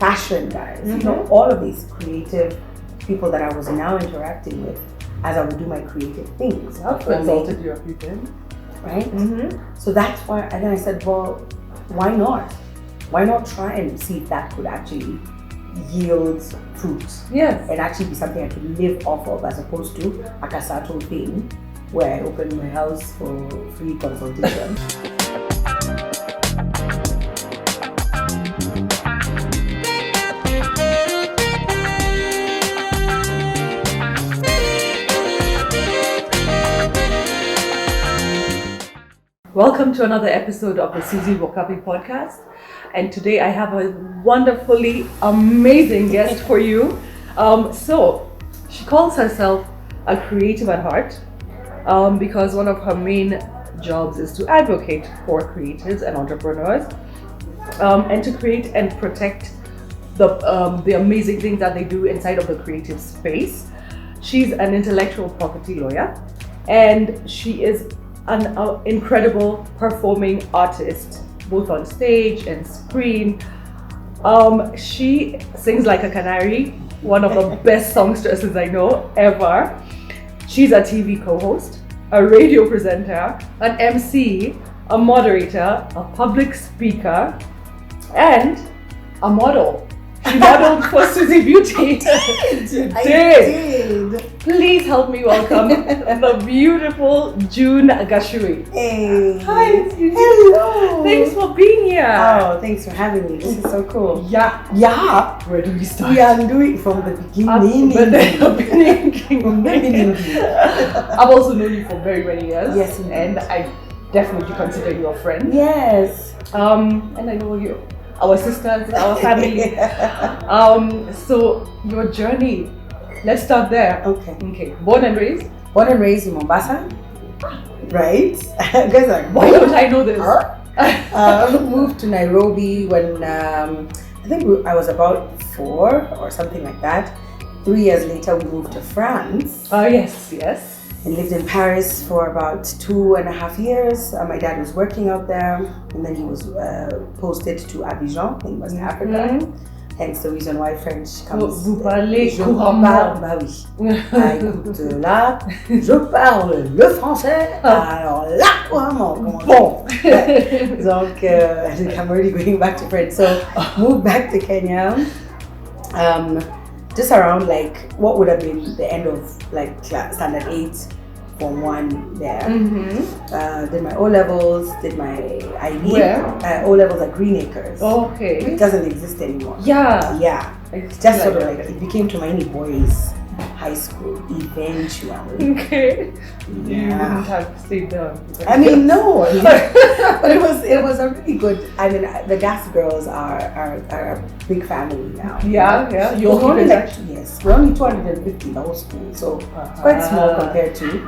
fashion guys, you know, all of these creative people that I was now interacting with as I would do my creative things. I've consulted you a few times. Right? So that's why, and then I said, well, why not? Why not try and see if that could actually yield fruits? Yes. And actually be something I could live off of, as opposed to a casato thing where I open my house for free consultation. Welcome to another episode of the Suzie Wokabi podcast. And today I have a wonderfully amazing guest for you. So she calls herself a creative at heart because one of her main jobs is to advocate for creatives and entrepreneurs and to create and protect the amazing things that they do inside of the creative space. She's an intellectual property lawyer and she is an incredible performing artist, both on stage and screen. She sings like a canary, one of the best songstresses I know ever. She's a TV co-host, a radio presenter, an MC, a moderator, a public speaker, and a model. She modeled for Suzie Beauty. I did. Please help me welcome the beautiful June Gachui. Hey. Hi, Suzie. Hello. Thanks for being here. Oh, thanks for having me. This is so cool. Yeah. Where do we start? We are doing from the beginning. From the beginning. I've also known you for very many years. Yes, indeed. And I definitely consider you a friend. Yes. And I know you. Our sisters, our family. So your journey, let's start there. Okay. Born and raised? Born and raised in Mombasa, right? Guys, like, why don't I know this? Moved to Nairobi when I think I was about 4 or something like that. 3 years later, we moved to France. Yes. And lived in Paris for about 2.5 years. My dad was working out there, and then he was posted to Abidjan in West Africa. Hence the reason why French comes. Vous parlez couramment? Bah oui. Écoute, là, je parle le français. Alors là, couramment. Bon. Donc, I'm already going back to French. So, moved back to Kenya. Just around like what would have been the end of like standard 8 form 1 there. Did my O-levels, did my IB. Where? O-levels at Green Acres. Okay. It doesn't exist anymore. Yeah. It's just sort of like it became Tumaini Boys High School eventually. Okay. Yeah. You wouldn't have stayed there. I mean, no. But it was a really good. I mean, the Gas girls are a big family now. Yeah. You're only yes, we're only 250 in the whole school, so it's quite small compared to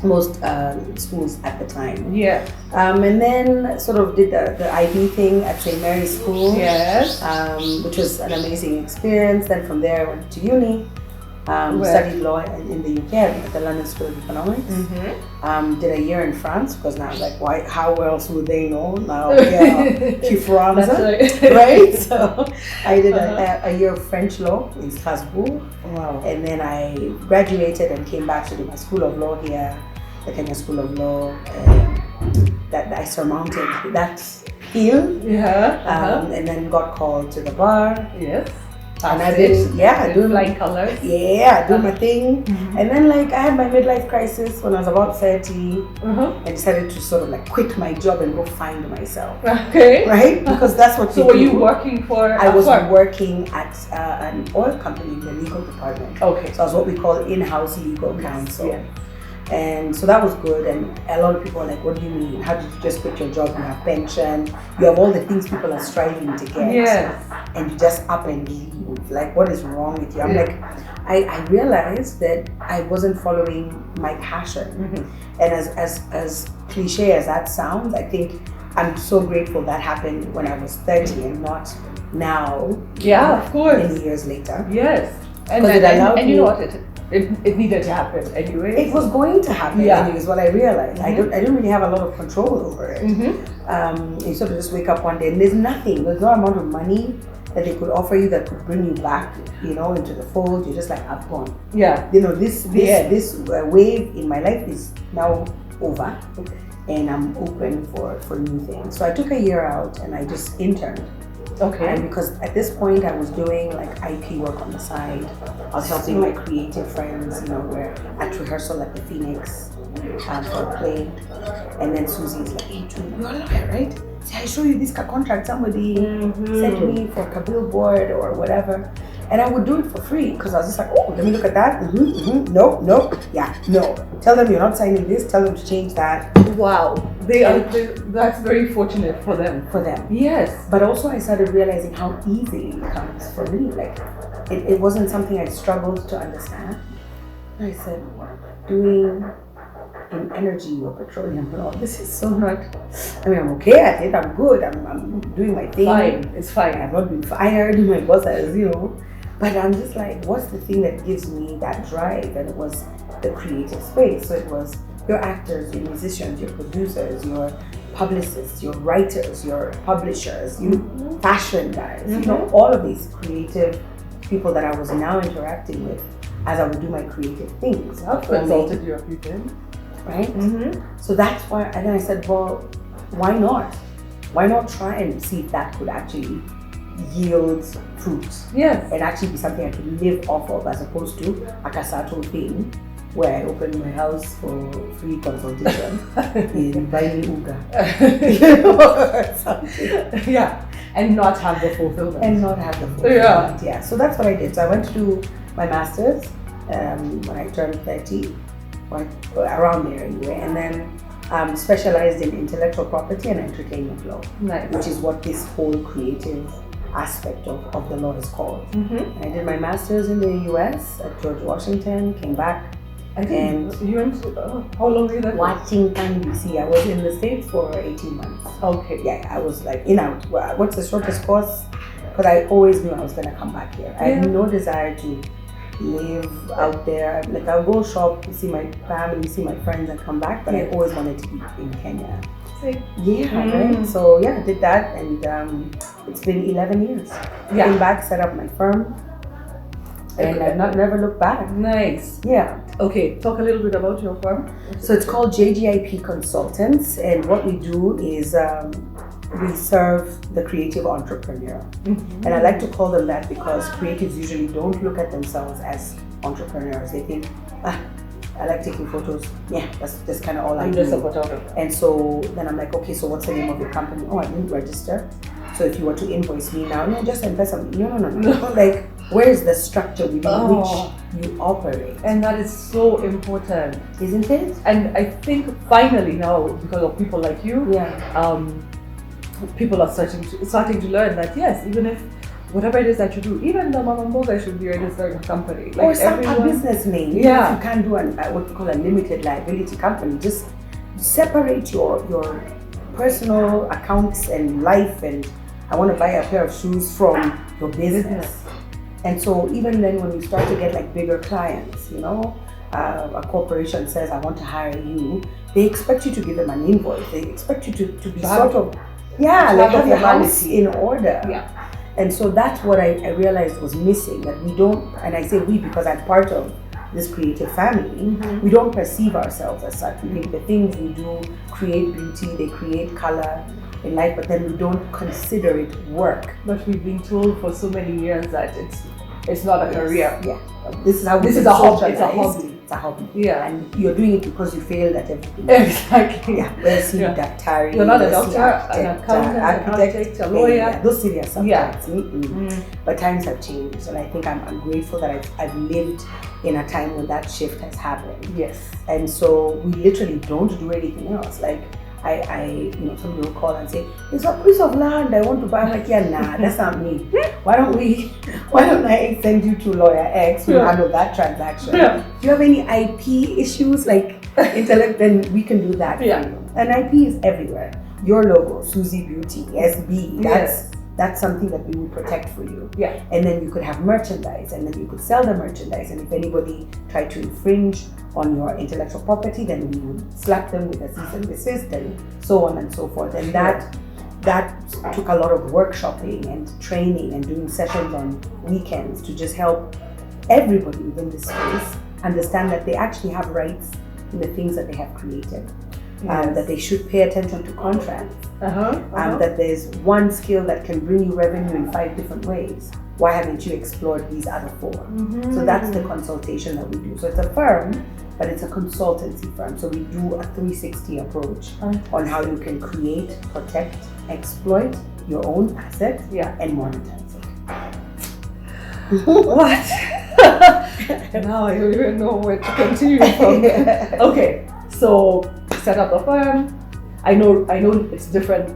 most schools at the time. Yeah. And then sort of did the IB thing at St. Mary's School. Yes. Which was an amazing experience. Then from there I went to uni. Studied law in the UK at the London School of Economics. Did a year in France because now like why? How else would they know now? Yeah, France, right? So I did a year of French law in Strasbourg. Wow. And then I graduated and came back to do my School of Law here, the Kenya School of Law. That I surmounted that hill. Yeah. And then got called to the bar. Yes. And I've been, doing flying colors. Yeah, doing my thing. And then like I had my midlife crisis when I was about 30. I decided to sort of like quit my job and go find myself. Okay. Right? Because that's what So were you working for I was working at an oil company in the legal department. Okay. So I was what we call in-house legal counsel. Yeah. And so that was good, and a lot of people are like, what do you mean? How did you just quit your job? You have pension, you have all the things people are striving to get. Yes. And you just up and leave. Like, what is wrong with you? I'm like, I realized that I wasn't following my passion. And as cliche as that sounds, I think I'm so grateful that happened when I was 30 and not now. Yeah, of course. Many years later. Yes. And you know what? It needed to happen anyway. It was going to happen anyways, what I realized. I don't really have a lot of control over it. You sort of just wake up one day and there's nothing, there's no amount of money that they could offer you that could bring you back, into the fold. You're just like, I've gone. Yeah. This wave in my life is now over, and I'm open for new things. So I took a year out and I just interned. Okay. And because at this point I was doing like IP work on the side. I was helping my creative friends, we're at rehearsal at the Phoenix for a play. And then Susie's like, hey, you're a lawyer, right? See, I show you this contract somebody sent me for a billboard or whatever. And I would do it for free because I was just like, oh, let me look at that. No, yeah, no. Tell them you're not signing this. Tell them to change that. Wow, that's very fortunate for them. For them. Yes. But also I started realizing how easy it comes for me. Like, it wasn't something I struggled to understand. And I said, doing in energy or petroleum, this is so not. I mean, I'm okay at it. I'm good. I'm doing my thing. Fine. It's fine. I've not been fired. My boss has, But I'm just like, what's the thing that gives me that drive? And it was the creative space. So it was your actors, your musicians, your producers, your publicists, your writers, your publishers, you fashion guys, all of these creative people that I was now interacting with as I would do my creative things. I've consulted you a few times. Right? So that's why, and then I said, well, why not? Why not try and see if that could actually yield fruits? Yes. And actually be something I could live off of, as opposed to a Casato thing where I open my house for free consultation in Bali Uga. Yeah. And not have the fulfillment. Yeah. So that's what I did. So I went to do my master's when I turned 30. Around there anyway, and then specialized in intellectual property and entertainment law, which is what this whole creative aspect of the law is called. I did my master's in the US at George Washington, came back. And you went how long were you there? Washington DC. I was in the States for 18 months. Okay. Yeah, I was like in out. What's the shortest course? Because I always knew I was going to come back here. I had no desire to live out there. Like, I'll go shop, see my family, see my friends, and come back. But I always wanted to be in Kenya. Right? So I did that, and it's been 11 years. Came back, set up my firm, and I've never looked back. Nice. Yeah. Okay, talk a little bit about your firm. So it's called JGIP Consultants, and what we do is we serve the creative entrepreneur. And I like to call them that because creatives usually don't look at themselves as entrepreneurs. They think, I like taking photos. Yeah, that's kind of all I do. I'm just a photographer. And so then I'm like, okay, so what's the name of your company? Oh, I didn't register. So if you were to invoice me now, no, just invest something. No. Like, where is the structure within which you operate? And that is so important, isn't it? And I think finally now, because of people like you, people are starting to learn that yes, even if whatever it is that you do, even the mama mboga should be registered in a company. Like, or some a business name. Yeah. You can't do what we call a limited liability company. Just separate your personal accounts and life, and I want to buy a pair of shoes from your business. And so even then, when you start to get like bigger clients, a corporation says, I want to hire you, they expect you to give them an invoice. They expect you to be sort of, like have your house in order. Yeah. And so that's what I realized was missing, that we don't, and I say we because I'm part of this creative family, we don't perceive ourselves as such. We think the things we do create beauty, they create color in life, but then we don't consider it work. But we've been told for so many years that it's not a career. Yeah. This is a hobby. It's a hobby. Yeah. And you're doing it because you failed at everything. Exactly. Yeah. Where's the doctor? You're not a doctor, an accountant, an architect, a lawyer. Yeah, those serious subjects. But times have changed, and I think I'm grateful that I've lived in a time when that shift has happened. Yes. And so we literally don't do anything else. Like, somebody will call and say, it's a piece of land I want to buy. I'm like, nah, that's not me. Why don't I send you to lawyer X who handle that transaction? Yeah. Do you have any IP issues, like intellect, then we can do that for you. And IP is everywhere. Your logo, Suzie Beauty, SB, that's something that we will protect for you. Yeah. And then you could have merchandise, and then you could sell the merchandise, and if anybody tried to infringe on your intellectual property, then we would slap them with a cease and desist, and so on and so forth. And that took a lot of workshopping and training and doing sessions on weekends to just help everybody within this space understand that they actually have rights in the things that they have created. That they should pay attention to contracts. That there's one skill that can bring you revenue in 5 different ways. Why haven't you explored these other 4? So that's the consultation that we do. So it's a firm, but it's a consultancy firm. So we do a 360 approach on how you can create, protect, exploit your own asset and monetize it. What? Now I don't even know where to continue from. Okay, so set up a firm. I know it's different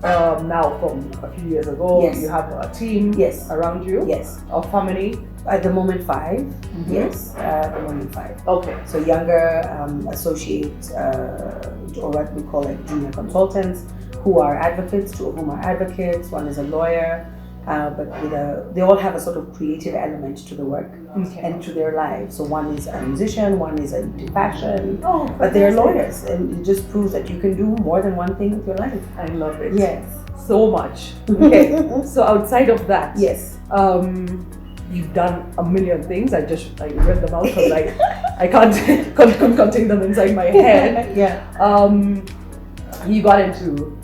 now from a few years ago. Yes. You have a team around you. Yes. Of how many? At the moment 5. Yes, at the moment 5. Okay. So younger associate or what we call like junior consultants who are advocates, 2 of whom are advocates, 1 is a lawyer, but they all have a sort of creative element to the work and to their lives. So 1 is a musician, 1 is into fashion, but they're lawyers, and it just proves that you can do more than one thing with your life. I love it. Yes. So much. Okay. So outside of that, yes. You've done a million things. I read them out because I couldn't contain them inside my head. You got into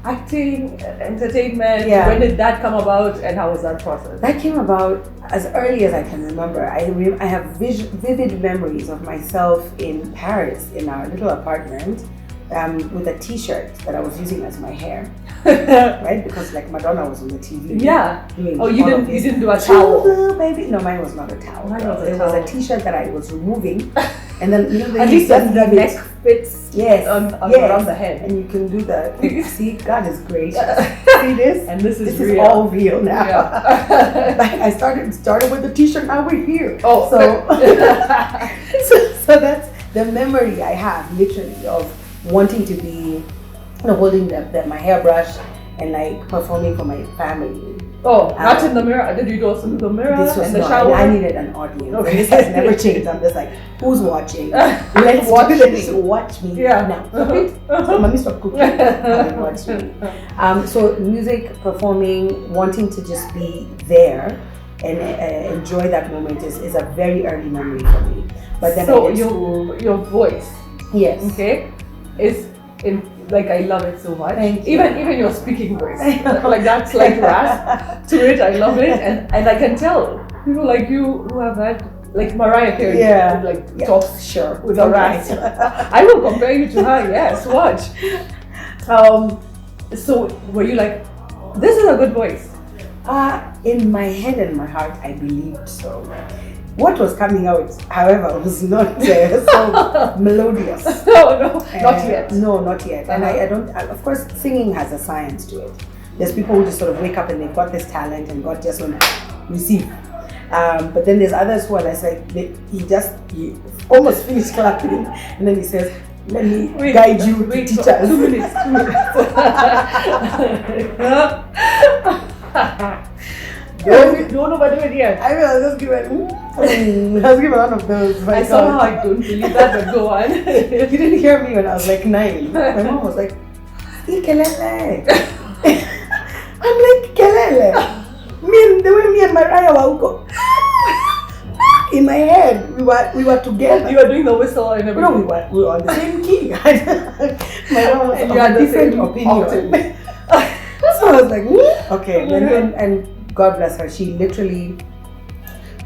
acting, entertainment. When did that come about, and how was that process? That came about as early as I can remember. I have vivid memories of myself in Paris in our little apartment with a t-shirt that I was using as my hair. Right? Because like Madonna was on the TV. Yeah. You didn't do a towel? Baby. No, mine was not a towel. It was a t-shirt that I was removing. And then at least the neck fits around the head. And you can do that. See, God is gracious. See this? And this is all real now. I started with the t-shirt, now we're here. So that's the memory I have literally of wanting to be holding my hairbrush and like performing for my family. Not in the mirror. Did you also do the mirror in the shower? I needed an audience. Okay. This has never changed. I'm just like, who's watching? Let's watch me. Yeah. Now. So, mommy, stop cooking. Watch me. So music, performing, wanting to just be there and enjoy that moment is a very early memory for me. But then your voice, okay, is in. Like, I love it so much. Thank you. Even your speaking voice, like that's like rasp to it. I love it, and I can tell people like you who have had like Mariah Carey, talks sure with a rasp. I will compare you to her. Yes, watch. So were you like, this is a good voice? In my head and my heart, I believed so. What was coming out, however, was not so melodious. No, not yet. No, not yet. And I don't, of course, singing has a science to it. There's people who just sort of wake up and they've got this talent and God just want to receive. But then there's others who are like, he almost finished clapping and then he says, let me guide you to teachers. 2 minutes. Don't overdo it yet. I was just given one of those. I somehow I don't believe that, but go on. You didn't hear me when I was like 9. My mom was like, Kelele. I'm like, Kelele. The way me and Mariah were in my head, we were together. You were doing the whistle and everything. No, we were on the same key. My mom was and of you had a different opinion. So I was like, okay. And God bless her, she literally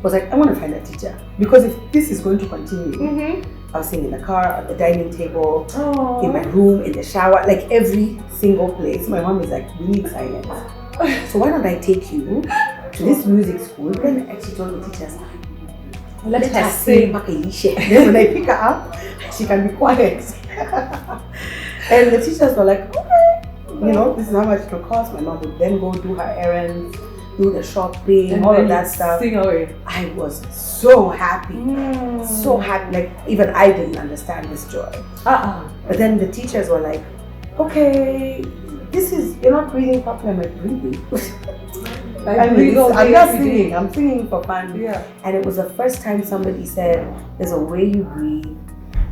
was like, I want to find a teacher. Because if this is going to continue, I'll sing in the car, at the dining table, in my room, in the shower, like every single place. My mom is like, we need silence. So why don't I take you to this music school? Then she told the teachers, let her sing. Then when I pick her up, she can be quiet. And the teachers were like, okay, this is how much it will cost. My mom would then go do her errands, do the shopping, and all of that stuff. Sing away. I was so happy. So happy. Like, even I didn't understand this joy. But then the teachers were like, okay, you're not breathing properly. I'm like, breathing? I'm not singing. I'm singing for fun. Yeah. And it was the first time somebody said, there's a way you breathe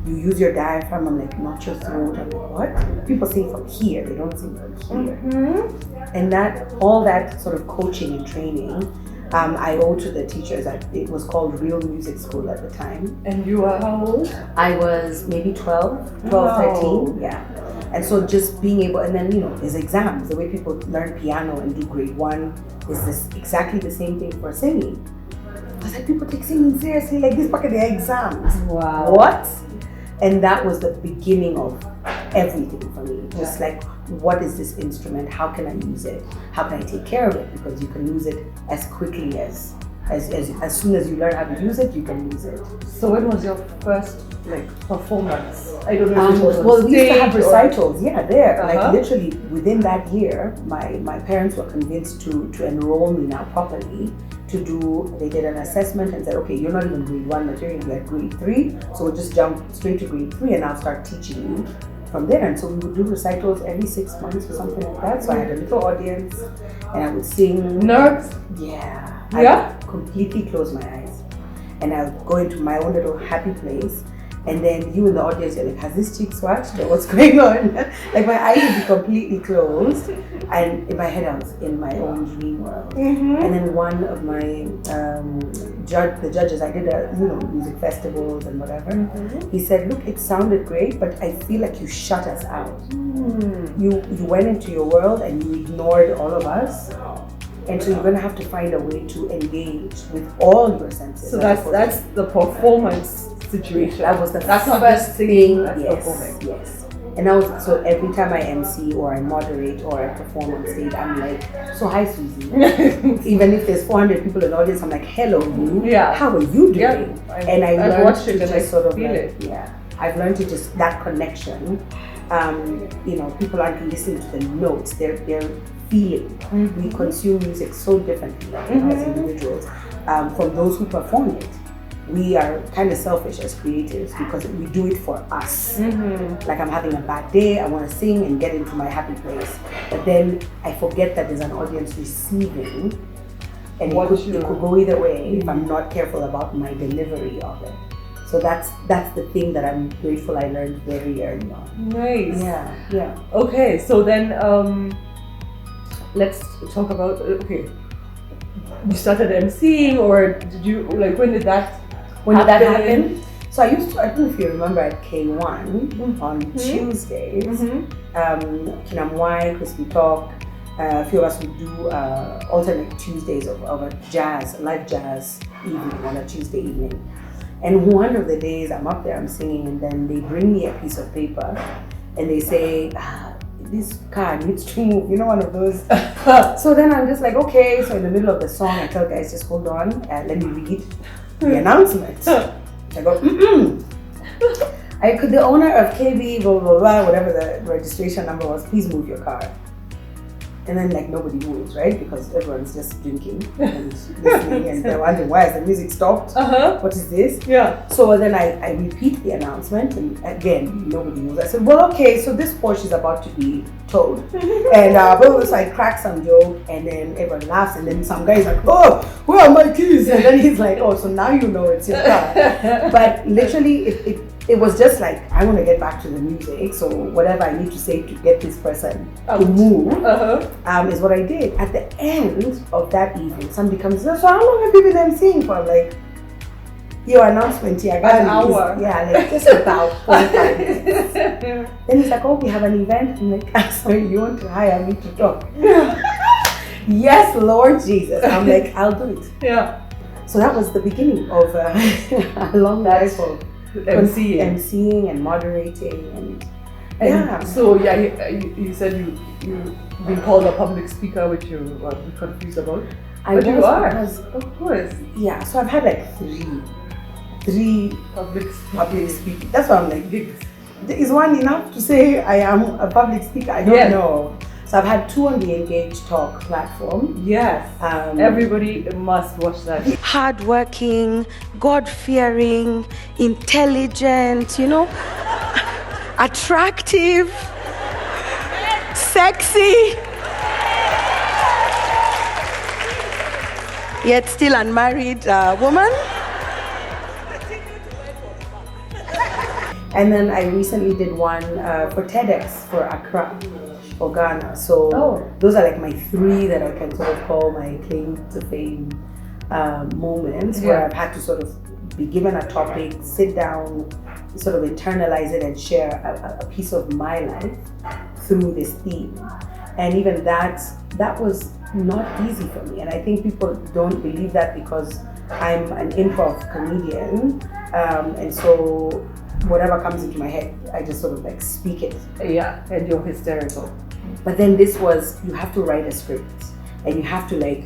you use your diaphragm. I'm like, not your throat. I'm like, what? People sing from here, they don't sing from here. And that, all that sort of coaching and training, I owe to the teachers. It was called Real Music School at the time. And you were how old? I was maybe 12, 13, yeah. And so just being able, and then, you know, there's exams. The way people learn piano and do grade 1 is this exactly the same thing for singing. I was like, people take singing seriously, like this bucket their exams. Wow. What? And that was the beginning of everything for me. Just like, what is this instrument? How can I use it? How can I take care of it? Because you can lose it as quickly as soon as you learn how to use it, you can lose it. So when was your first performance? I don't know if it was on well, we used to have stage recitals, there. Like literally within that year, my parents were convinced to enroll me now properly. They did an assessment and said, okay, you're not even grade 1 material, you're at grade 3, so we'll just jump straight to grade 3 and I'll start teaching you from there. And so we would do recitals every 6 months or something like that. So I had a little audience and I would sing. Nerves? Yeah. Yeah? I would completely close my eyes and I would go into my own little happy place. And then you in the audience, you're like, has this chick swatched or what's going on? Like my eyes would be completely closed. And in my head, I was in my own dream world. And then one of my the judges, I did music festivals and whatever. He said, look, it sounded great, but I feel like you shut us out. You went into your world and you ignored all of us. And so you're going to have to find a way to engage with all your senses. So that's the performance situation. That's not just singing, that's yes, performing. Yes. And so every time I MC or I moderate or I perform on stage, I'm like, so hi Suzie. Even if there's 400 people in the audience, I'm like, hello you. Yeah. How are you doing? Yeah. And I learned watched to it and just sort of feel it. Yeah. I've learned to just that connection. People aren't listening to the notes, they're feeling. We consume music so differently as individuals from those who perform it. We are kind of selfish as creatives because we do it for us. Like I'm having a bad day, I want to sing and get into my happy place. But then I forget that there's an audience receiving, and it could go either way if I'm not careful about my delivery of it. So that's the thing that I'm grateful I learned very early on. Nice. Yeah. Okay, so then let's talk about, you started emceeing, or did you, when did that happen? So I don't know if you remember at K1 on Tuesdays, Kinamwai, Crispy Talk, a few of us would do alternate Tuesdays of a live jazz evening on a Tuesday evening. And one of the days I'm up there, I'm singing, and then they bring me a piece of paper and they say, this car needs to move, one of those. So then I'm just like, okay. So in the middle of the song, I tell guys, just hold on, let me read the announcement. I go, the owner of KB, blah, blah, blah, whatever the registration number was, please move your car. And then nobody moves, right? Because everyone's just drinking and listening and they're wondering, why has the music stopped? What is this? Yeah. So then I repeat the announcement and again, nobody moves. I said, well, okay, so this Porsche is about to be towed. And so I crack some joke and then everyone laughs and then some guy's like, oh, where are my keys? And then he's like, oh, so now you know it's your car. But literally it was just like, I want to get back to the music, so whatever I need to say to get this person to move is what I did. At the end of that evening, somebody comes and says, so how long have you been emceeing for? I'm like, your announcement here, an hour. Just about 45 minutes. Then he's like, oh, we have an event. I'm like, sorry, you want to hire me to talk? Yes, Lord Jesus. I'm like, I'll do it. Yeah. So that was the beginning of a long life of emceeing and moderating and so you said you've been called a public speaker, which you were confused about. But you are, of course. Yeah, so I've had three public speaking. That's why I'm like, is one enough to say I am a public speaker? I don't know. So I've had 2 on the Engage Talk platform. Yes. Everybody must watch that. Hardworking, God-fearing, intelligent, attractive, sexy, yet still unmarried woman. And then I recently did one for TEDx for Accra or Ghana. So those are like my 3 that I can sort of call my claim to fame moments where I've had to sort of be given a topic, sit down, sort of internalize it and share a piece of my life through this theme. And even that was not easy for me. And I think people don't believe that because I'm an improv comedian. And so whatever comes into my head, I just sort of like speak it. Yeah, and you're hysterical. But then this was, you have to write a script and you have to like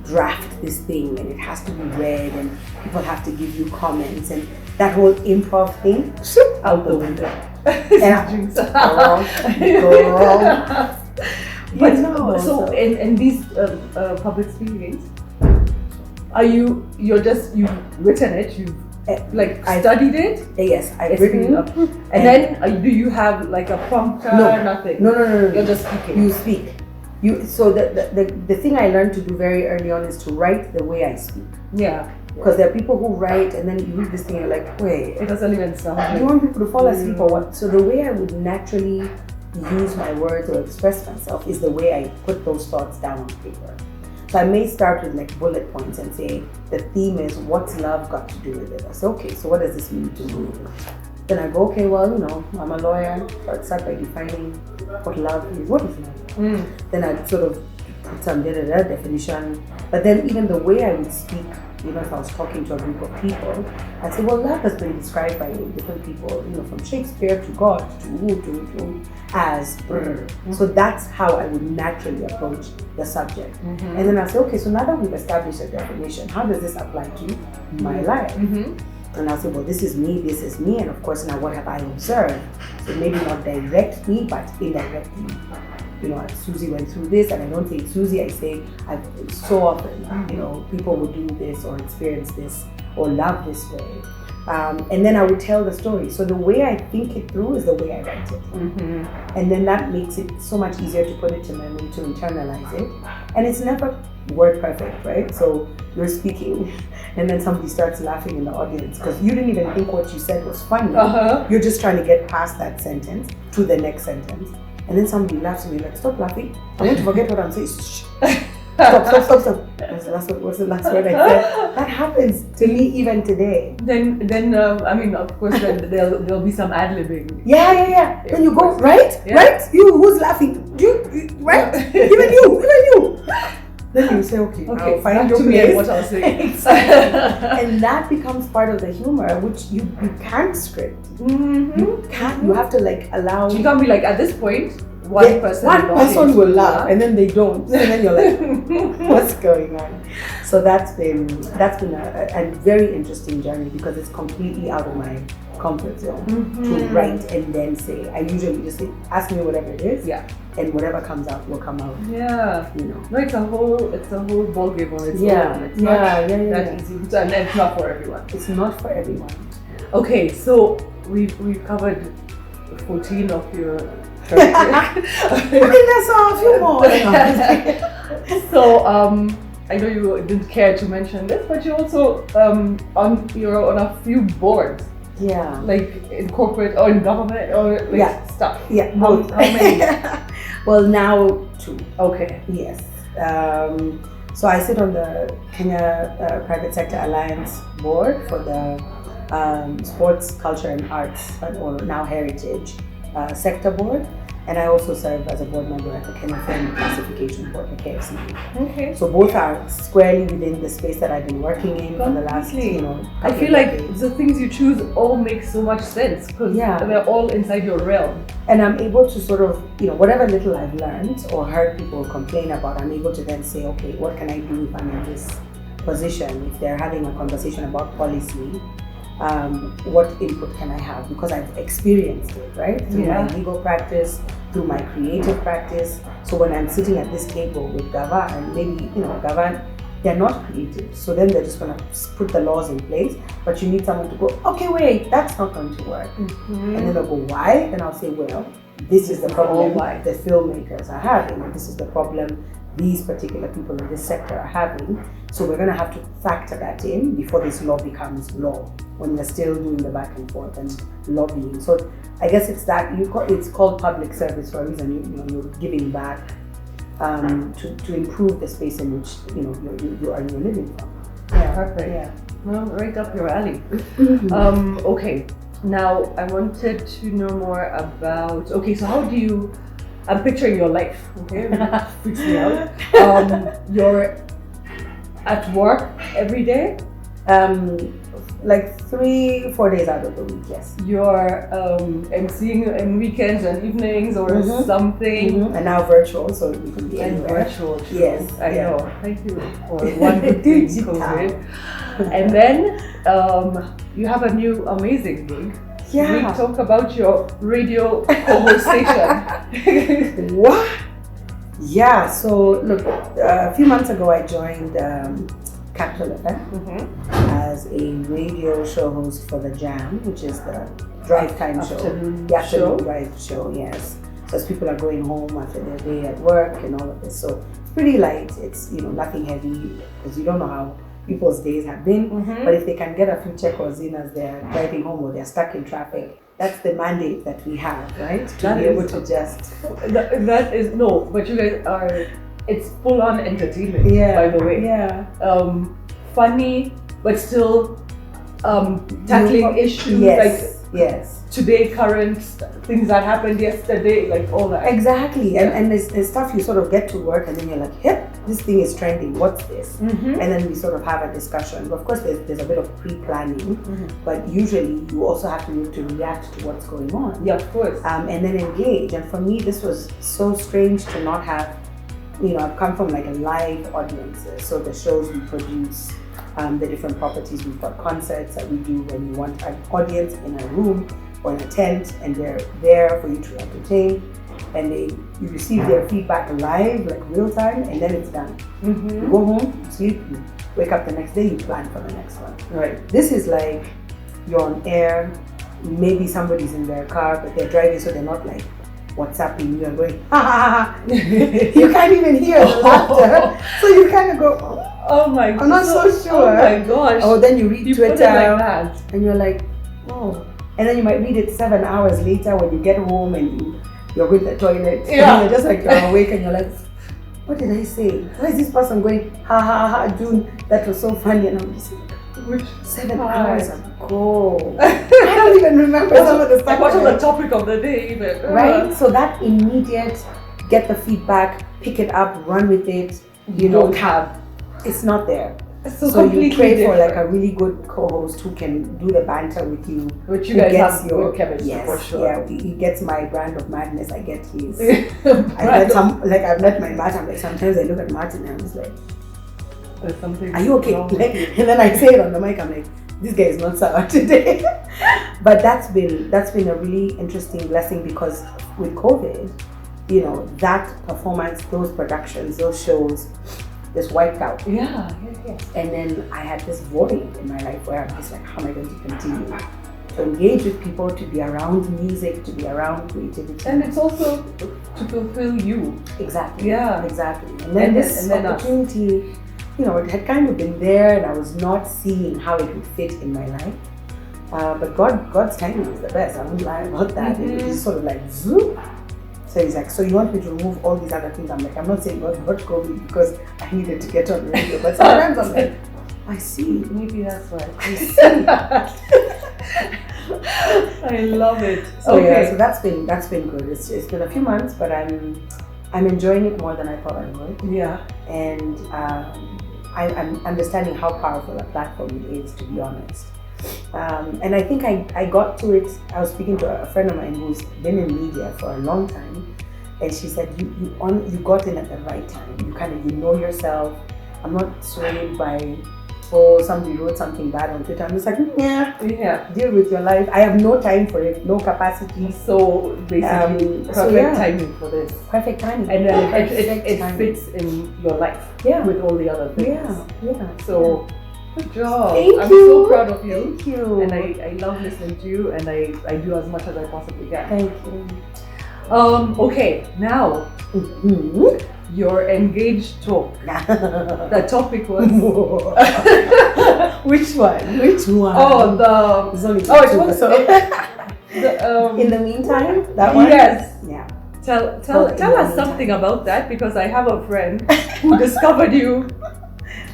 draft this thing and it has to be read and people have to give you comments and that whole improv thing, out the window. Girl. But so in these public speakings, you've written it, you've studied it? Yes, I've written it. And then do you have like a prompter? No, nothing. No. You're just speaking. You speak. So the thing I learned to do very early on is to write the way I speak. Yeah. Because there are people who write and then you read this thing and you're like, wait, it doesn't even sound. Do you want people to fall asleep or what? So the way I would naturally use my words or express myself is the way I put those thoughts down on paper. So I may start with like bullet points and say the theme is what's love got to do with it. I say, okay, so what does this mean to me? Then I go, okay, well, I'm a lawyer. So I'd start by defining what love is. What is love? Then I'd sort of put some definition. But then even the way I would speak, if I was talking to a group of people, I'd say, well, love has been described by different people, from Shakespeare to God to as So that's how I would naturally approach the subject. And then I'll say, okay, so now that we've established a definition, how does this apply to my life? And I'll say, well, this is me, and of course now what have I observed? So maybe not directly, but indirectly. Suzie went through this, and I don't say Suzie, I say I've so often, people would do this or experience this or love this way. And then I would tell the story. So the way I think it through is the way I write it. And then that makes it so much easier to put it to memory, to internalize it. And it's never word perfect, right? So you're speaking and then somebody starts laughing in the audience because you didn't even think what you said was funny. You're just trying to get past that sentence to the next sentence. And then somebody laughs and you're like, stop laughing. I want to forget what I'm saying. Stop. What's the last word I said? That happens to me even today. Then of course, then there'll be some ad-libbing. Yeah. Then you go, right? You, who's laughing? You, right? Even you. Then you say, okay, I'll find your place. What I was saying. Exactly. And that becomes part of the humor, which you can't script. You can't. You have to allow. You can't be like, at this point, one person will laugh, and then they don't, and then you're like, what's going on? So that's been a very interesting journey because it's completely out of my comfort zone to write and then say. I usually just say, ask me whatever it is, and whatever comes out will come out. Yeah, No, it's a whole ball game on its own. It's not that easy, and it's not for everyone. It's not for everyone. Okay, so we've covered 14 of your. I think that's a few more. So I know you didn't care to mention this, but you also you're on a few boards. Yeah. Like in corporate or in government or stuff. Yeah. How many? Well, now 2. Okay. Yes. So I sit on the Kenya Private Sector Alliance board for the Sports, Culture and Arts, or now Heritage sector board. And I also serve as a board member at the Kenya Film Classification Board, the KFCB. Okay. So both are squarely within the space that I've been working in for the last, I feel like the things you choose all make so much sense because they're all inside your realm. And I'm able to sort of, whatever little I've learned or heard people complain about, I'm able to then say, okay, what can I do if I'm in this position? If they're having a conversation about policy, what input can I have? Because I've experienced it, right? Through my legal practice, through my creative practice. So when I'm sitting at this table with Gava, and maybe, Gava, they're not creative. So then they're just going to put the laws in place. But you need someone to go, okay, wait, that's not going to work. And then they'll go, why? And I'll say, well, this is the problem the filmmakers are having. And this is the problem these particular people in this sector are having. So we're going to have to factor that in before this law becomes law, when we're still doing the back and forth and lobbying. So I guess it's that it's called public service for a reason. You're giving back to improve the space in which you are living from. Yeah, perfect. Yeah, well, right up your alley. Okay, now I wanted to know more about. Okay, so how do you? I'm picturing your life. Okay, freaks me out. You're at work every day. Like 3-4 days out of the week, yes. You're emceeing in weekends and evenings or something. And now virtual, so you can be anywhere. Virtual, true. Yes, I know. Thank you for one good thing, COVID. And then you have a new amazing gig. Yeah. We talk about your radio co-host station. What? Yeah. So look, a few months ago I joined Capital FM as a radio show host for the Jam, which is the drive time show. The afternoon drive show, yes. So as people are going home after their day at work and all of this. So it's pretty light. It's nothing heavy, because you don't know how people's days have been. But if they can get a few checkers in as they're driving home or they're stuck in traffic, that's the mandate that we have, right? To be able to just... That is, no, but you guys are... It's full-on entertainment, by the way. Yeah. Funny, but still tackling issues like today, current things that happened yesterday, like all that. Exactly. And there's stuff you sort of get to work and then you're like, yep, this thing is trending, what's this? And then we sort of have a discussion. Of course, there's a bit of pre-planning, but usually you also have to be able to react to what's going on. Yeah, of course. And then engage. And for me, this was so strange to not have, I've come from like a live audiences. So the shows we produce, the different properties, we've got concerts that we do when you want an audience in a room or in a tent, and they're there for you to entertain, and you receive their feedback live, like real time, and then it's done. You go home, you sleep, you wake up the next day, you plan for the next one. Right. This is like you're on air, maybe somebody's in their car, but they're driving, so they're not like WhatsApping you and going, ha ha ha. You can't even hear the laughter, so you kind of go, oh my god, I'm not so sure. Oh my gosh. Oh, then you read Twitter put it like that, and you're like, oh. And then you might read it 7 hours later when you get home and you're going to the toilet. Yeah. And you're just like, you're awake and you're like, what did I say? Why is this person going, ha ha ha, June, that was so funny? And I'm just like, 7 hours ago. I don't even remember some of the stuff. What was the topic of the day even? Right? So that immediate, get the feedback, pick it up, run with it, don't have. It's not there. So you pray for like a really good co-host who can do the banter with you. Which you guys have good chemistry, for sure. Yeah, he gets my brand of madness. I get his. I've met my Martin. Like sometimes I look at Martin and I'm just like, are you okay? And then I say it on the mic. I'm like, this guy is not sour today. But that's been a really interesting blessing, because with COVID, that performance, those productions, those shows, just wiped out. Yeah. And then I had this void in my life where I'm just like, how am I going to continue to engage with people, to be around music, to be around creativity? And it's also to fulfill you. Exactly. Yeah. Exactly. And then this opportunity, it had kind of been there, and I was not seeing how it would fit in my life. But God's timing is the best. I won't lie about that. It was just sort of like, zoom. So he's like, so you want me to remove all these other things? I'm like, I'm not saying God COVID because I needed to get on radio. But sometimes I'm like, I see. Maybe that's why. I see. I love it. So yeah, so that's been good. It's been a few months, but I'm enjoying it more than I thought I would. Yeah. And I'm understanding how powerful a platform it is, to be honest. And I think I got to it. I was speaking to a friend of mine who's been in media for a long time, and she said you got in at the right time. You know yourself. I'm not swayed by somebody wrote something bad on Twitter. I'm just like, yeah, deal with your life. I have no time for it, no capacity. So basically, perfect timing for this. Perfect timing. And then it fits in your life. Yeah, with all the other things. Yeah. So. Good job. I'm so proud of you. Thank you. And I love listening to you, and I do as much as I possibly can. Thank you. Okay, now your engaged talk. The topic was Which one? Which one? oh the It's only it two, was so. In the meantime, that one. yes. Yeah. Tell us something about that, because I have a friend who discovered you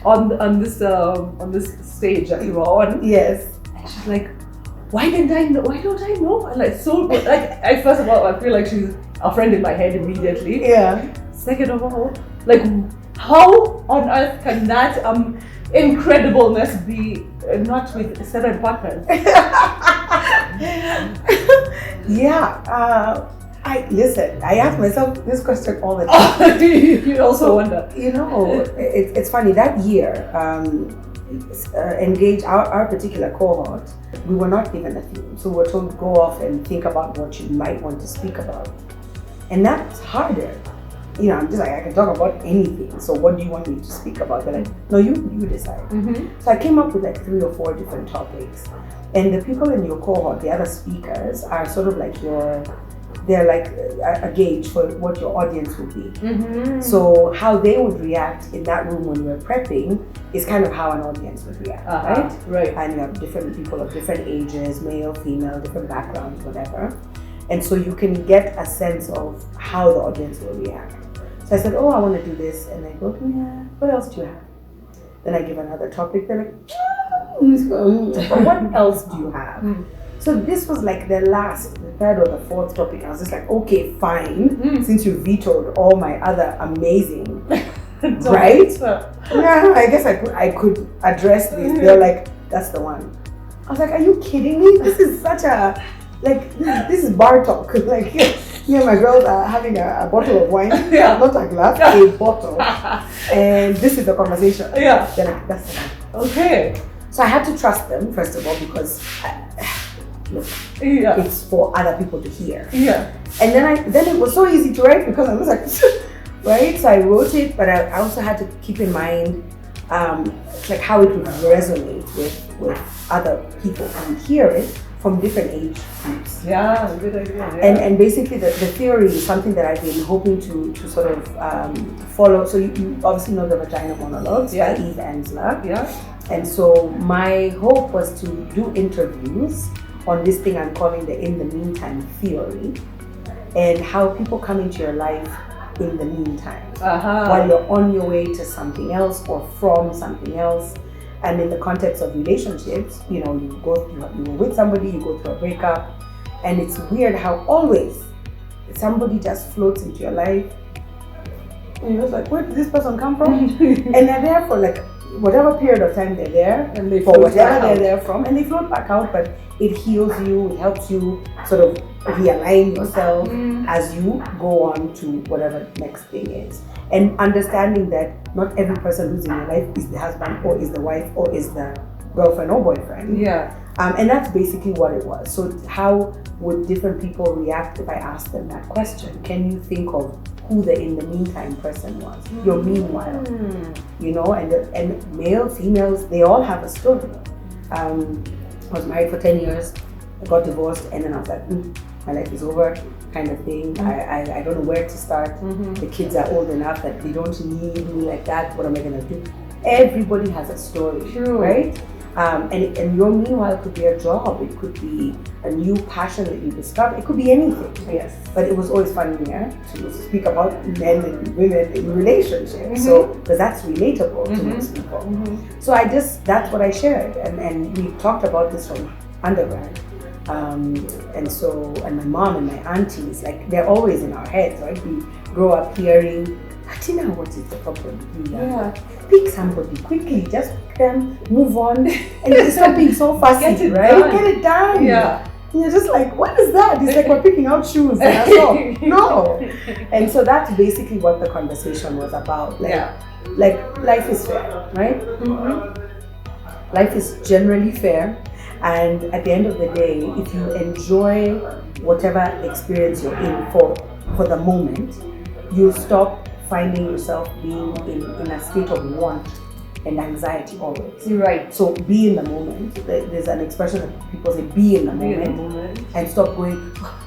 on this stage that you were on. Yes. And she's like, why don't I know? And like, so like, first of all, I feel like she's a friend in my head immediately. Yeah. Second of all, like, how on earth can that incredibleness be not with 7 partners? Yeah. I ask myself this question all the time. You also wonder. You know, it's funny that year. Engage our particular cohort, we were not given a theme, so we were told to go off and think about what you might want to speak about, and that's harder. You know, I'm just like, I can talk about anything, so what do you want me to speak about? They're like, no, you decide. So I came up with like 3 or 4 different topics, and the people in your cohort, the other speakers, are sort of like they're like a gauge for what your audience will be. So how they would react in that room when we're prepping is kind of how an audience would react, right? And you have different people of different ages, male, female, different backgrounds, whatever. And so you can get a sense of how the audience will react. So I said, oh, I want to do this. And they go, yeah, what else do you have? Then I give another topic. They're like, what else do you have? So this was like the 3rd or the 4th topic. I was just like, okay, fine. Since you vetoed all my other amazing, right? Yeah, I guess I could address this. They're like, that's the one. I was like, are you kidding me? This is such a, like, this is bar talk. Like, me and my girls are having a bottle of wine, not a glass, a bottle. And this is the conversation. They're like, that's the one. Okay. So I had to trust them, first of all, because look, it's for other people to hear. And then it was so easy to write because I was like, right? So I wrote it, but I also had to keep in mind like how it would resonate with other people and hear it from different age groups. Yeah, good idea. Yeah. And basically the theory is something that I've been hoping to sort of follow. So you obviously know the Vagina Monologues by Eve Ensler. And so my hope was to do interviews on this thing I'm calling the in the meantime theory, and how people come into your life in the meantime, while you're on your way to something else or from something else. And in the context of relationships, you know, you were with somebody, you go through a breakup, and it's weird how always somebody just floats into your life, and you're just like, where did this person come from? And they're there for like whatever period of time they're there, and for whatever they're there from, and they float back out, but it heals you, it helps you sort of realign yourself as you go on to whatever next thing is. And understanding that not every person who's in your life is the husband or is the wife or is the girlfriend or boyfriend. And that's basically what it was. So how would different people react if I asked them that question? Can you think of who the in the meantime person was? Your meanwhile. You know, and male, females, they all have a story. I was married for 10 years, I got divorced, and then I was like, my life is over, kind of thing. I don't know where to start. The kids are old enough that they don't need me like that. What am I gonna do? Everybody has a story, right? And your meanwhile could be a job, it could be a new passion that you discover, it could be anything. But it was always fun to speak about men and women in relationships, so because that's relatable to most people. So that's what I shared, and we talked about this from undergrad. And my mom and my aunties, like, they're always in our heads, right? We grow up hearing, Tina, what is the problem with you? Pick somebody quickly, just pick them, move on, and stop being so fussy, right? Get it done. And you're just like, what is that? It's like we're picking out shoes. And that's all. No. And so that's basically what the conversation was about. Like life is fair, right? Life is generally fair. And at the end of the day, if you enjoy whatever experience you're in for the moment, you'll stop finding yourself being in a state of want and anxiety always. You're right. So be in the moment. There's an expression that people say, be in the moment, and stop going,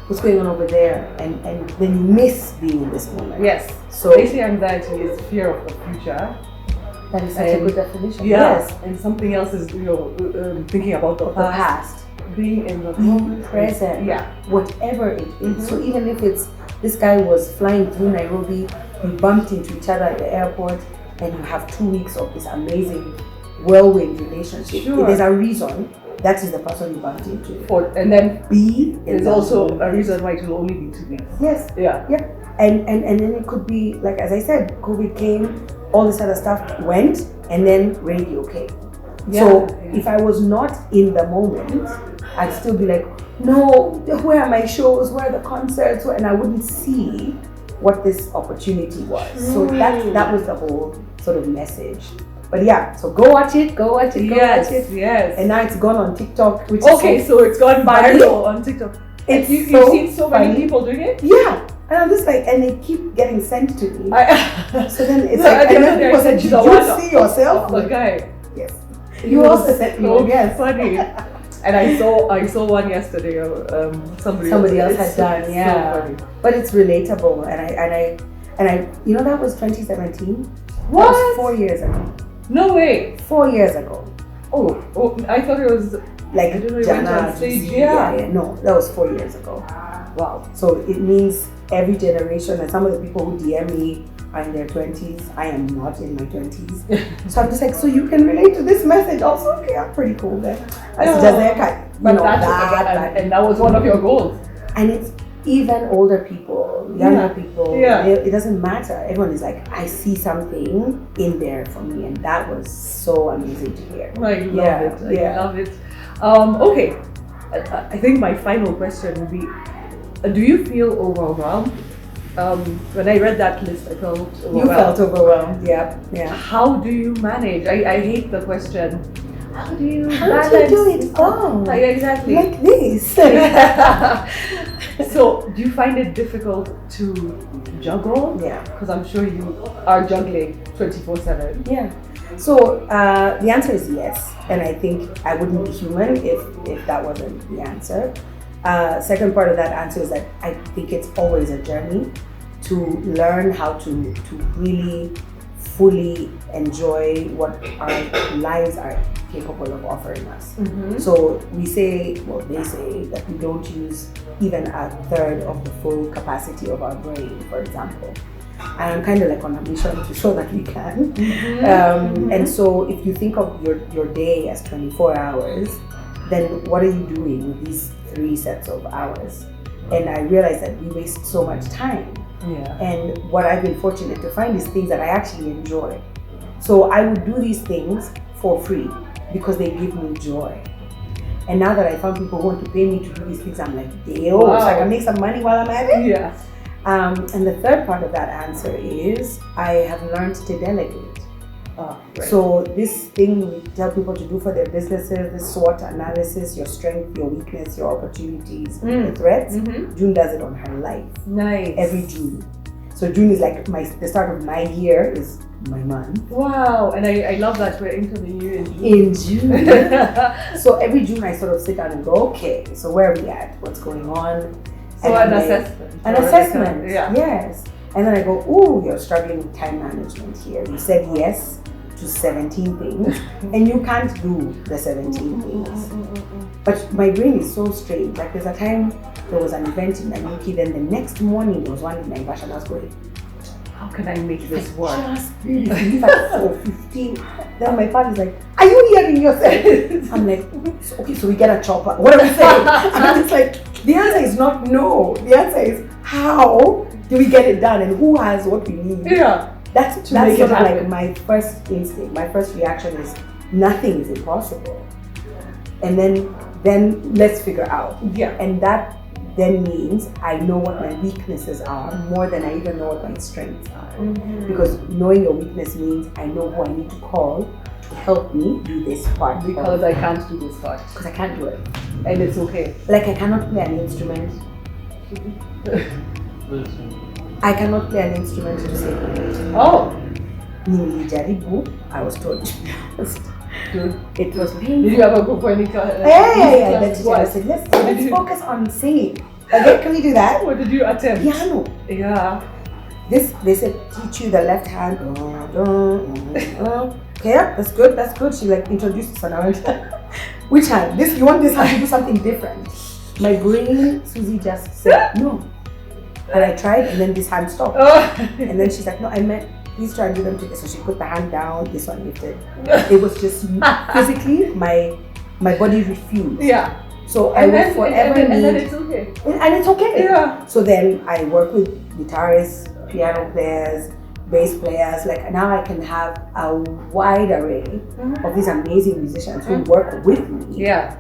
what's going on over there? And then you miss being in this moment. Yes. So they say anxiety is fear of the future. That is such a good definition. Yeah. Yes. And something else is, thinking about the past. Being in the moment. Present. Yeah. Whatever it is. So even if it's, this guy was flying through Nairobi, you bumped into each other at the airport, and you have 2 weeks of this amazing whirlwind relationship. Sure. There's a reason that is the person you bumped into. And then there's also a reason why it will only be 2 weeks. Yes. Yeah. Yeah. And then it could be, like as I said, COVID came, all this other stuff went, and then radio came. Yeah. So if I was not in the moment, I'd still be like, no, where are my shows? Where are the concerts? And I wouldn't see what this opportunity was. So that was the whole sort of message. But yeah, so go watch it. Watch it. Yes. And now it's gone on TikTok, which is so it's gone viral on TikTok. You've seen so many people doing it? Yeah. And I'm just like, and they keep getting sent to me. So then it's and then people said, did you see yourself? The guy. Yes. You also sent me one, yes. Funny. And I saw one yesterday. Somebody else had done, yeah. So funny. But it's relatable, and I, you know, that was 2017. What? That was 4 years ago. No way. 4 years ago. Oh, I thought it was like I don't know. Went on stage. Yeah. No, that was 4 years ago. Wow. So it means every generation, and some of the people who DM me are in their 20s. I am not in my 20s. So I'm just like, so you can relate to this message also? Okay, I'm pretty cool then. And that was one of your goals. And it's even older people, younger people. Yeah. It doesn't matter. Everyone is like, I see something in there for me. And that was so amazing to hear. I love it. Okay. I think my final question would be, do you feel overwhelmed? When I read that list, I felt overwhelmed. You felt overwhelmed, yeah. How do you manage? I hate the question. How do you do it all? Exactly. Like this. So, do you find it difficult to juggle? Yeah. Because I'm sure you are juggling 24/7. Yeah. So, the answer is yes. And I think I wouldn't be human if that wasn't the answer. Second part of that answer is that I think it's always a journey to learn how to really fully enjoy what our lives are capable of offering us. Mm-hmm. So they say that we don't use even a third of the full capacity of our brain, for example. And I'm kind of like on a mission to show that we can. Mm-hmm. And so if you think of your day as 24 hours, then what are you doing with these 3 sets of hours? And I realized that we waste so much time. Yeah. And what I've been fortunate to find is things that I actually enjoy. So I would do these things for free because they give me joy. And now that I found people who want to pay me to do these things, I'm like, damn, so I can make some money while I'm at it. Yeah. And the third part of that answer is I have learned to delegate. Right. So this thing we tell people to do for their businesses, this SWOT analysis, your strength, your weakness, your opportunities, your threats, June does it on her life. Nice. Every June. So June is like the start of my year is my month. Wow, and I love that we're interviewing you in June. So every June I sort of sit down and go, okay, so where are we at? What's going on? So an assessment. An assessment, yes. And then I go, oh, you're struggling with time management here. You said yes to 17 things and you can't do the 17 things. But my brain is so strange. Like there's a time there was an event in Nanyuki, then the next morning there was one in Naivasha, and I was going, how can I make this work? Just really like 15. Then my father's like, are you hearing yourself? I'm like, so we get a chopper. What are we saying? And it's like, the answer is not no. The answer is how do we get it done and who has what we need? Yeah. That's sort of like my first instinct. My first reaction is nothing is impossible. And then let's figure out. Yeah. And that then means I know what my weaknesses are more than I even know what my strengths are. Mm-hmm. Because knowing your weakness means I know who I need to call to help me do this part. Because I can't do this part. Because I can't do it. And it's okay. Like I cannot play an instrument. I cannot play an instrument to save my life. Oh. Nili Jaribu, I was told. Dude, It was painful. did you ever go for any class? Yeah. Then I said, let's focus on singing. Okay, can we do that? What did you attempt? Piano. Yeah. They said teach you the left hand. Okay, yeah, that's good. She like introduced us and I went, which hand? This, you want this hand to do something different? My brain, Suzie just said no. And I tried and then this hand stopped. And then she's like, no, I meant please try and do them together. So she put the hand down, this one lifted. It was just physically my body refused. Yeah. So I will forever need. And then it's okay. And it's okay. Yeah. So then I work with guitarists, piano players, bass players. Like now I can have a wide array of these amazing musicians who work with me. Yeah.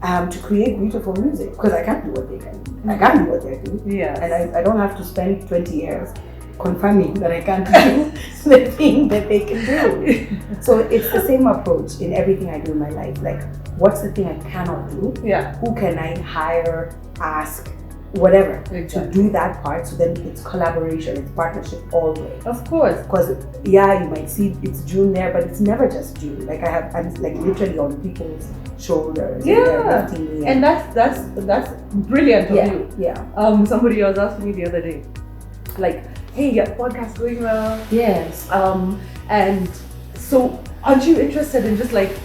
To create beautiful music because I can't do what they can. I can't do what they do. Yeah. And I don't have to spend 20 years confirming that I can't do the thing that they can do. So it's the same approach in everything I do in my life. Like, what's the thing I cannot do? Yeah. Who can I hire, ask, whatever, Exactly. to do that part? So then it's collaboration, it's partnership always. Of course. Because yeah, you might see it's June there, but it's never just June. Like I'm like literally on people's shoulders. Yeah. And they're lifting me. And that's brilliant of you. Yeah. Somebody was asking me the other day, like, hey, your podcast going well? Yes. And so aren't you interested in just like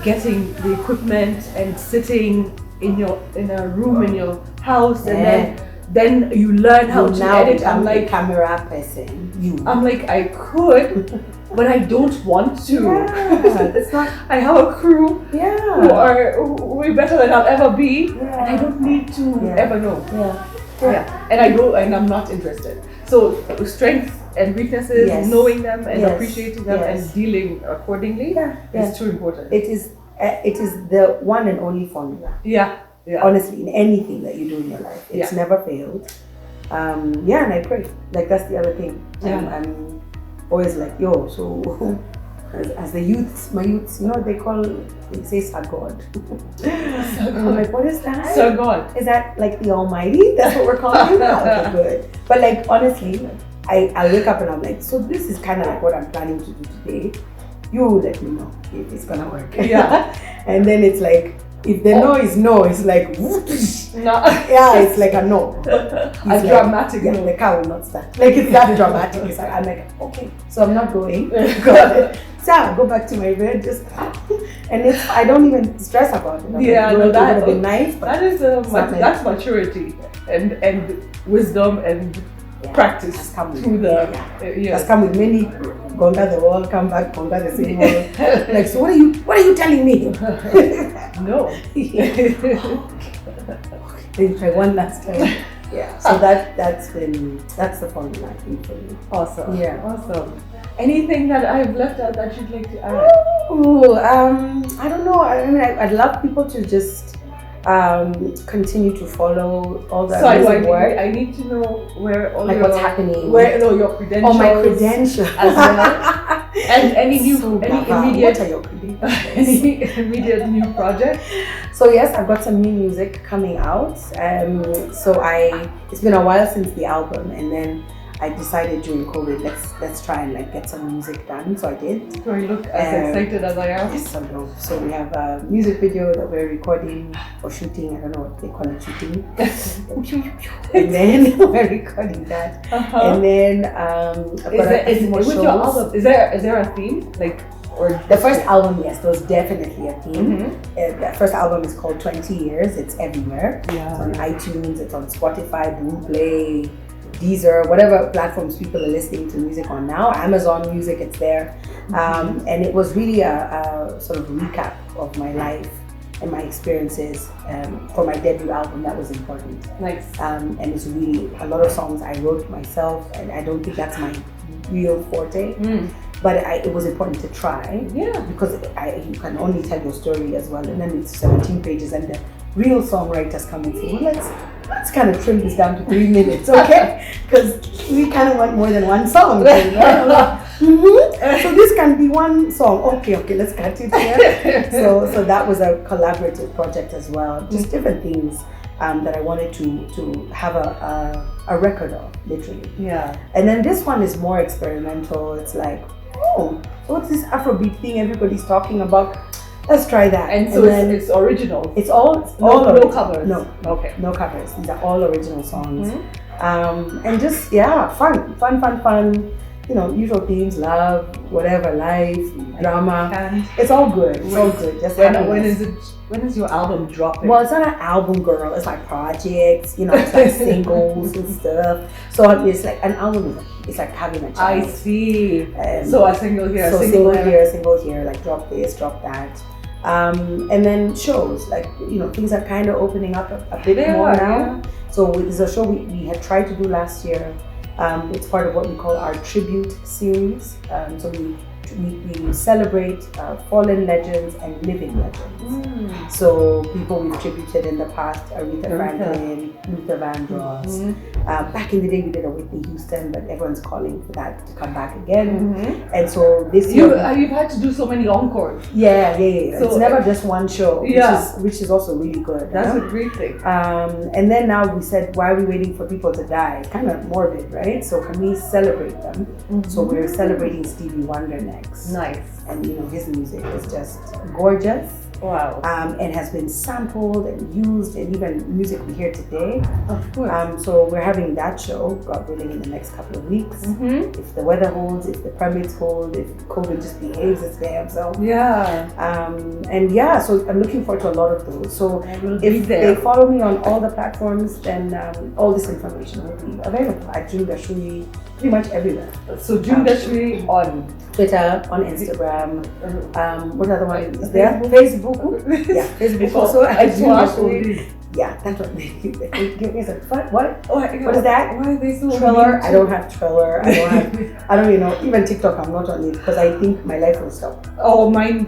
getting the equipment and sitting in a room in your house and then you learn how to edit? I'm like a camera person. I'm like, I could, but I don't want to. Yeah, it's not. I have a crew who are way better than I'll ever be, and I don't need to ever know. Yeah. And I'm not interested. So strengths and weaknesses, knowing them and appreciating them and dealing accordingly is too important. It is the one and only formula. Yeah. Honestly, in anything that you do in your life, it's never failed. And I pray. Like that's the other thing. I'm always like, yo, so as the youths, my youths, you know, they say Sir God. I'm like, what is that? Sir God. Is that like the Almighty? That's what we're calling him? Okay, good. But like honestly, I wake up and I'm like, so this is kind of like what I'm planning to do today. You let me know if it's gonna work. Yeah. And then it's like, if the no is no, it's like whoosh. No. Yeah, it's like a no. A dramatic no. The car will not start. Like it's that dramatic. It's like, I'm like, okay, so I'm not going. Got it. So I'll go back to my bed, just and I don't even stress about it. That would have been nice. But that is that's maturity and wisdom and practice has come with, through the has come with many conquer the wall, come back, conquer the same wall. Like, so what are you telling me? No. Then try one last time. Yeah. So that's the formula, I think, for me. Awesome. Yeah. Awesome. Anything that I've left out that you'd like to add? Oh, I don't know. I mean, I'd love people to just continue to follow all the amazing work. I need to know where all like your, what's happening. Your credentials. Oh, my credentials. As well. And any immediate. What are your credentials? Any immediate new project? So yes, I've got some new music coming out. So it's been a while since the album, and then I decided during COVID, let's try and like get some music done. So I did. So you look as excited as I am. Yes, I know. So we have a music video that we're recording or shooting. I don't know what they call it, shooting. And then we're recording that. And then with your album, is there a theme like? Or the first album, yes, there was definitely a theme. The first album is called 20 Years. It's everywhere. Yeah. It's on iTunes, it's on Spotify, Boomplay, Deezer, whatever platforms people are listening to music on now. Amazon Music, it's there. And it was really a sort of recap of my life and my experiences for my debut album. That was important. Nice. And it's really a lot of songs I wrote myself, and I don't think that's my real forte. But it was important to try, because you can only tell your story as well, and then it's 17 pages, and the real songwriters come and say, well, let's kind of trim this down to 3 minutes, okay? Because we kind of want more than one song. So this can be one song. Okay, let's cut it here. So that was a collaborative project as well. Just different things that I wanted to have a record of, literally. Yeah. And then this one is more experimental. It's like oh, what's this Afrobeat thing everybody's talking about? Let's try that. And so it's original. It's all no covers. No, okay, no covers. These are all original songs. And just fun. You know, usual themes: love, whatever, life, drama. It's all good. It's all good. Just when is your album dropping? Well, it's not an album, girl. It's like projects. You know, it's like singles and stuff. So it's like an album. It's like having a child. I see. So a single here, single here. Like drop this, drop that. And then shows, like, you know, things are kind of opening up a bit more now. Yeah. So it's a show we had tried to do last year. It's part of what we call our tribute series. So we celebrate fallen legends and living legends. So people we've tributed in the past: Aretha Franklin, Luther Vandross. Back in the day, we did a Whitney Houston, but everyone's calling for that to come back again. And so this year, you've had to do so many encores. Yeah. So it's never just one show, which is also really good. That's a great thing. And then now we said, why are we waiting for people to die? It's kind of morbid, right? So can we celebrate them? So we're celebrating Stevie Wonder next. Nice. And you know, his music is just gorgeous. Wow. And has been sampled and used, and even music we hear today. Of course. So we're having that show, God willing, in the next couple of weeks. If the weather holds, if the permits hold, if COVID just behaves its damn self. Yeah. So I'm looking forward to a lot of those. So if they follow me on all the platforms, then all this information will be available at June Gachui, pretty much everywhere. So June Gachui on Twitter, on Instagram. What other one is there? Facebook. Yeah, Facebook also. Yeah, that's what they give me. What is that? Why are they so Triller? I don't have Triller. I don't even know. Even TikTok, I'm not on it because I think my life will stop. Oh, mine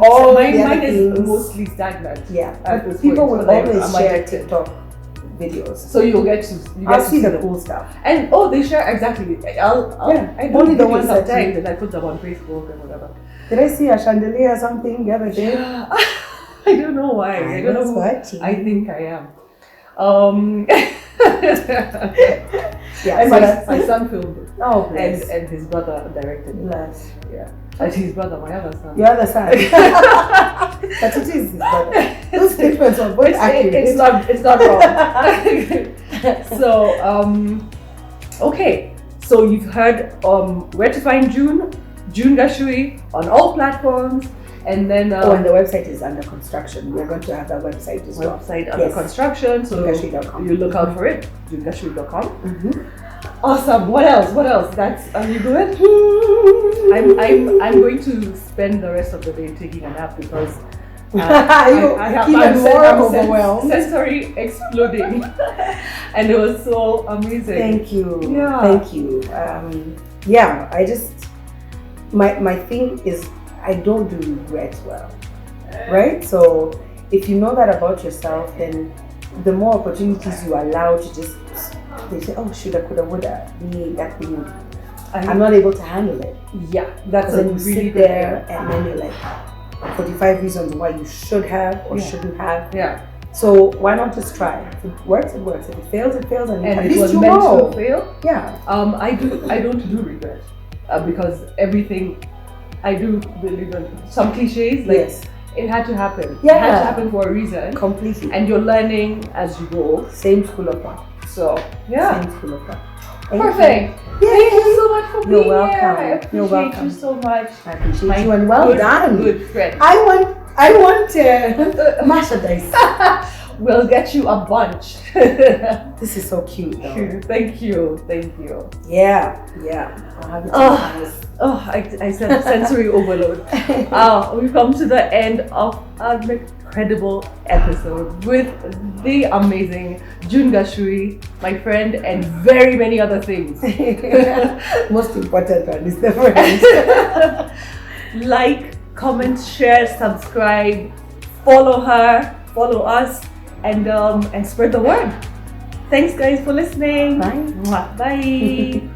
is mostly stagnant. Yeah, but people will always share TikTok videos. So you'll get to I'll see the cool stuff. And they share exactly. I only the ones that and I put them on Facebook and whatever. Did I see a chandelier or something the other day? I don't know why. I don't know what. I think I am. And my son filmed it. Oh, and his brother directed it. Bless. Yeah. And his brother, my other son. Your other son. That's what his brother. Those statements are both accurate. It's not wrong. So okay. So you've heard where to find June Gachui on all platforms. And then and the website is under construction. We're going to have that website as well. Under construction. So you look out for it. JuneGachui.com. Awesome. What else? Are you good? I'm going to spend the rest of the day taking a nap because I'm overwhelmed. Sensory exploding. And it was so amazing. Thank you. Yeah. Thank you. I just my thing is, I don't do regrets well, right? So if you know that about yourself, then the more opportunities you allow to just, they say, oh, shoulda, coulda, woulda, that thing, I'm not able to handle it. Yeah, that's then you sit there and then you're like, 45 reasons why you should have or shouldn't have. Yeah. So why not just try? If it works, it works. If it fails, it fails, and at it least was you meant know. to fail. Yeah. I don't do regret because everything. I do believe in some cliches, like it had to happen. Yeah. It had to happen for a reason. Completely. And you're learning as you go. Same school of thought. So, yeah. Same school of thought. Perfect. Thank you so much for being welcome. here. I appreciate you so much. I appreciate you, and well done. Good friend. I want merchandise. We'll get you a bunch. This is so cute though. Thank you. Yeah. I'll have it I said sensory overload. We've come to the end of an incredible episode with the amazing June Gachui, my friend, and very many other things. Most important one is the friend. Like, comment, share, subscribe, follow her, follow us, and spread the word. Thanks guys for listening. Bye. Bye.